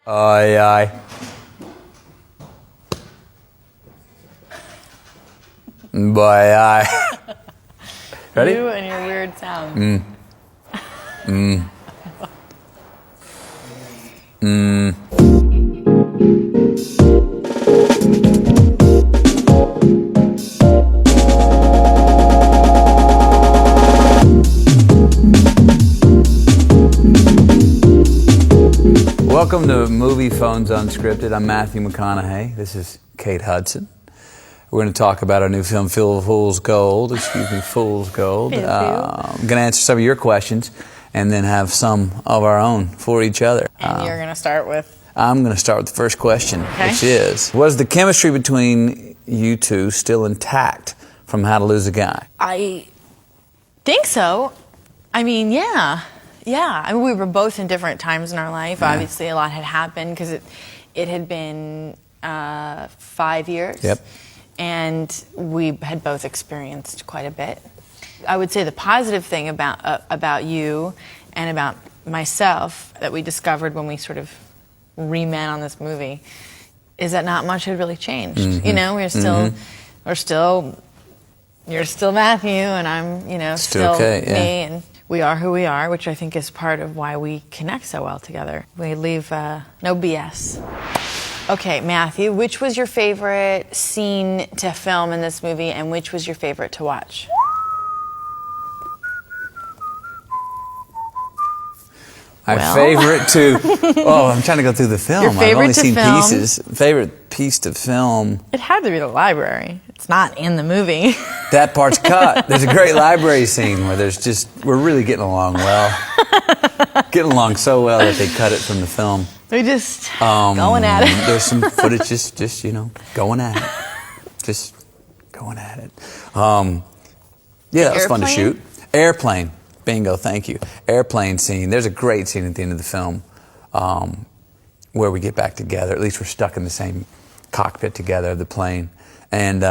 Aye, aye. Boy, aye. Ready? You and your weird sound. Welcome to Moviefone's Unscripted. I'm Matthew McConaughey. This is Kate Hudson. We're going to talk about our new film, Fool's Gold. Fool's Gold. I'm going to answer some of your questions and then have some of our own for each other. And you're going to start with? I'm going to start with the first question, which is, was the chemistry between you two still intact from How to Lose a Guy? I think so. I mean, yeah. I mean, we were both in different times in our life. Yeah. Obviously, a lot had happened because it had been 5 years. Yep. And we had both experienced quite a bit. I would say the positive thing about you and about myself that we discovered when we sort of re-met on this movie is that not much had really changed. Mm-hmm. You know, you're still Matthew, and I'm, still okay, me, and we are who we are, which I think is part of why we connect so well together. We leave no BS. Okay, Matthew, which was your favorite scene to film in this movie, and which was your favorite to watch? My favorite to... Oh, I'm trying to go through the film. Your favorite I've only to seen film? pieces. Favorite piece to film. It had to be the library. It's not in the movie. That part's cut. There's a great library scene where we're really getting along well. Getting along so well that they cut it from the film. We just going at it. There's some footage just going at it. Just going at it. Yeah, that was fun to shoot. Airplane. Bingo, thank you. Airplane scene. There's a great scene at the end of the film where we get back together. At least we're stuck in the same cockpit together of the plane. And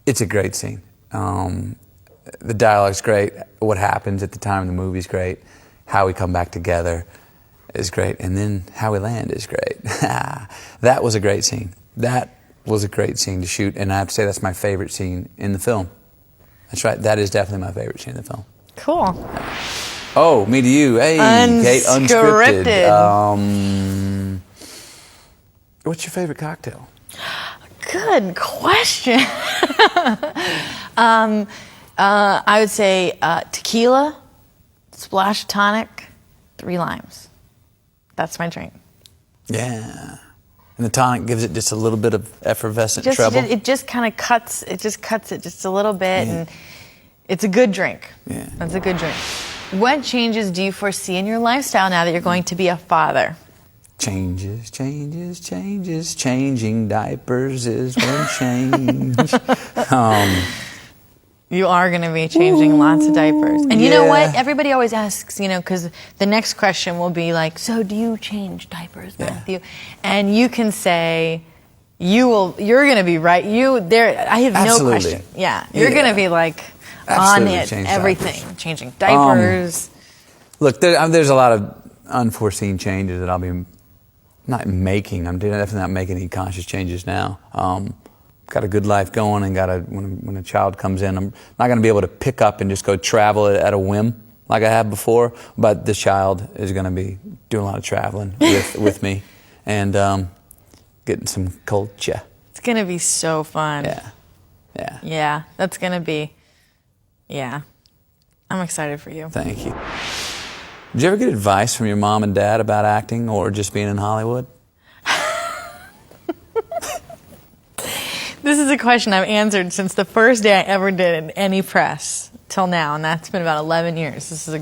it's a great scene. The dialogue's great. What happens at the time of the movie's great. How we come back together is great. And then how we land is great. That was a great scene. That was a great scene to shoot. And I have to say that's my favorite scene in the film. That's right. That is definitely my favorite scene in the film. Cool. Oh, me to you. Hey, Kate, Unscripted. What's your favorite cocktail? Good question. I would say tequila, splash of tonic, 3 limes. That's my drink. Yeah. And the tonic gives it just a little bit of effervescent treble. It just kind of cuts it just a little bit, and it's a good drink. Yeah. It's a good drink. What changes do you foresee in your lifestyle now that you're going to be a father? Changes. Changing diapers is one change. You are going to be changing lots of diapers. And you know what? Everybody always asks, because the next question will be like, so do you change diapers, Matthew? And you can say, you're going to be right. I have no question. Yeah. You're going to be like, absolutely, on it, everything. Diapers. Changing diapers. Look, there's a lot of unforeseen changes that I'll be not making. I'm definitely not making any conscious changes now. Got a good life going, and when a child comes in, I'm not going to be able to pick up and just go travel at a whim like I have before. But this child is going to be doing a lot of traveling with me, and getting some culture. It's going to be so fun. Yeah. That's going to be. Yeah. I'm excited for you. Thank you. Did you ever get advice from your mom and dad about acting or just being in Hollywood? This is a question I've answered since the first day I ever did in any press till now, and that's been about 11 years. This is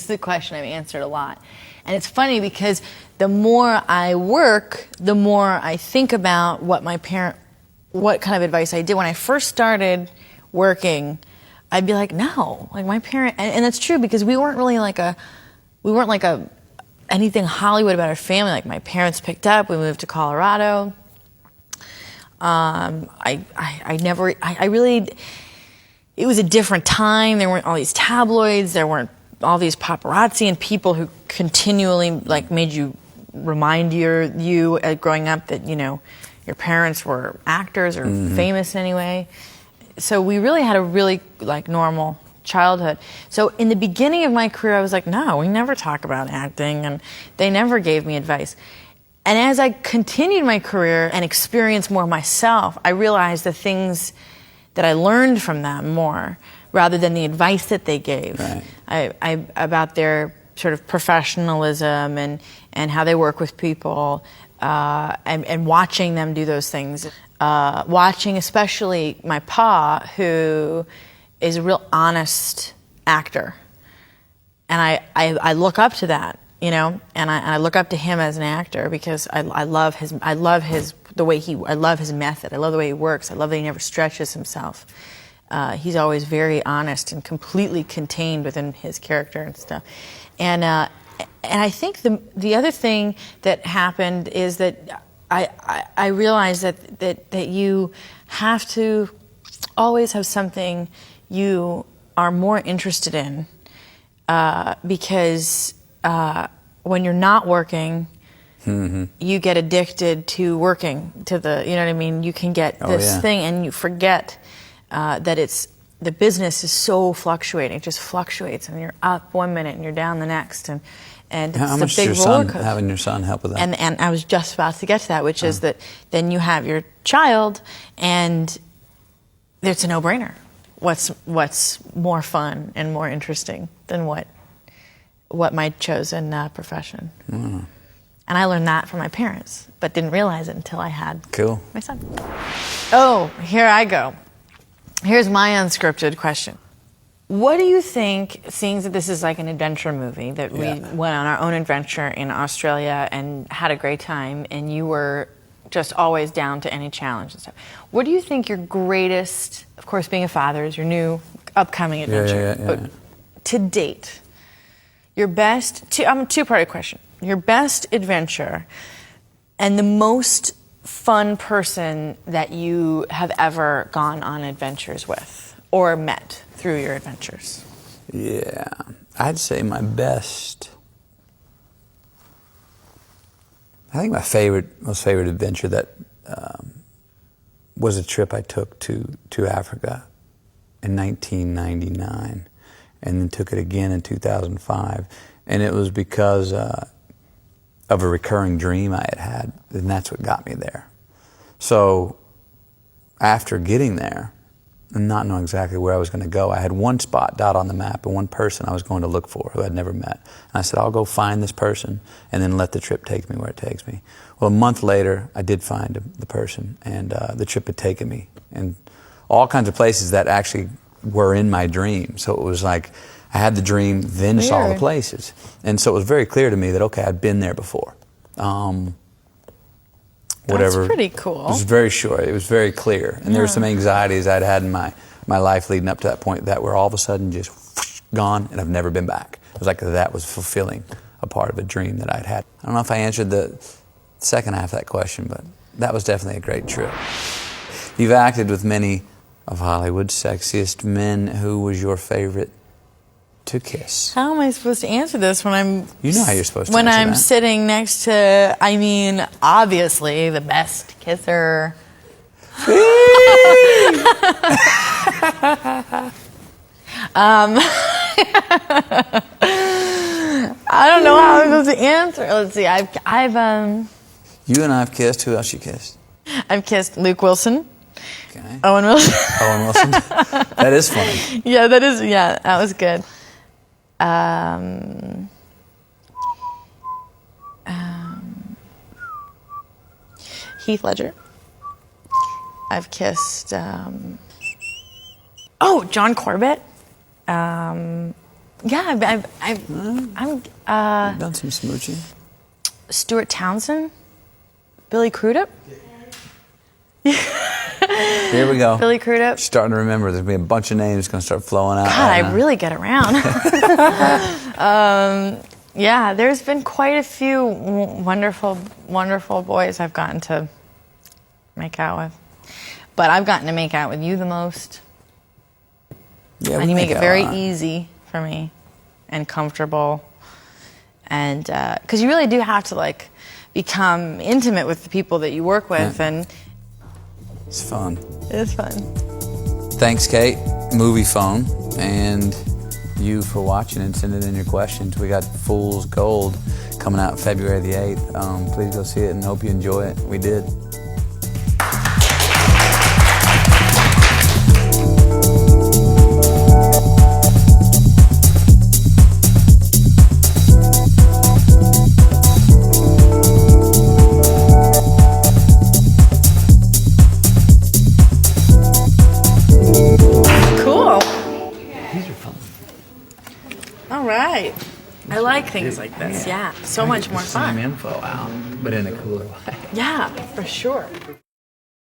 a question I've answered a lot. And it's funny because the more I work, the more I think about what kind of advice I did. When I first started working, I'd be like, no, like my parent, and that's true because we weren't like anything Hollywood about our family. Like my parents picked up, we moved to Colorado. It was a different time. There weren't all these tabloids. There weren't all these paparazzi and people who continually like made you remind you growing up that, you know, your parents were actors or famous in any way. So we really had a really like normal childhood. So in the beginning of my career, I was like, no, we never talk about acting, and they never gave me advice. And as I continued my career and experienced more myself, I realized the things that I learned from them more rather than the advice that they gave. Right. About their sort of professionalism and how they work with people, and watching them do those things. Watching especially my pa, who is a real honest actor. And I look up to that, you know, and I look up to him as an actor because I love his method. I love the way he works. I love that he never stretches himself. He's always very honest and completely contained within his character and stuff. And I think the other thing that happened is that I realized that you have to always have something you are more interested in, because when you're not working, you get addicted to working, to the, you know what I mean? You can get this thing and you forget that the business is so fluctuating. It just fluctuates, and you're up one minute and you're down the next. And how it's much a big roller coaster. Having your son help with that? And I was just about to get to that, which is that then you have your child, and it's a no-brainer. What's more fun and more interesting than what my chosen profession? And I learned that from my parents, but didn't realize it until I had my son. Oh, here I go. Here's my unscripted question. What do you think, seeing that this is like an adventure movie, that we went on our own adventure in Australia and had a great time, and you were just always down to any challenge and stuff. What do you think your greatest, of course being a father is your new upcoming adventure, but to date, your best, two-part question, your best adventure and the most fun person that you have ever gone on adventures with or met through your adventures? Yeah, I'd say my best. I think my most favorite adventure that was a trip I took to Africa in 1999, and then took it again in 2005, and it was because of a recurring dream I had, and that's what got me there. So after getting there and not knowing exactly where I was going to go, I had one spot dot on the map and one person I was going to look for who I'd never met. And I said, I'll go find this person and then let the trip take me where it takes me. Well, a month later, I did find the person, and the trip had taken me in all kinds of places that actually were in my dream. So it was like I had the dream, then saw the places. And so it was very clear to me that, okay, I'd been there before. Whatever. That's pretty cool. It was very sure. It was very clear. And there were some anxieties I'd had in my life leading up to that point that were all of a sudden just whoosh, gone, and I've never been back. It was like that was fulfilling a part of a dream that I'd had. I don't know if I answered the second half of that question, but that was definitely a great trip. You've acted with many of Hollywood's sexiest men. Who was your favorite to kiss? How am I supposed to answer this when I'm... You know how you're supposed to when answer I'm that. sitting next to, I mean, obviously the best kisser. I don't know how I'm supposed to answer. Let's see. I've You and I have kissed. Who else you kissed? I've kissed Luke Wilson. Okay. Owen Wilson. Owen Wilson. That is funny. Yeah, that was good. Heath Ledger. I've kissed, John Corbett. I'm You've done some smooching. Stuart Townsend. Billy Crudup. Here we go. Billy Crudup. Starting to remember. There's going to be a bunch of names going to start flowing out. God, I really get around. Yeah, there's been quite a few wonderful, wonderful boys I've gotten to make out with. But I've gotten to make out with you the most. Yeah, and you make it very easy for me and comfortable. and because you really do have to like become intimate with the people that you work with, and it's fun. It is fun. Thanks, Kate, Moviefone, and you for watching and sending in your questions. We got Fool's Gold coming out February the 8th. Please go see it and hope you enjoy it. We did. All right. I like things like this. Yeah. So much more fun. Some info out, but in a cooler way. Yeah, for sure.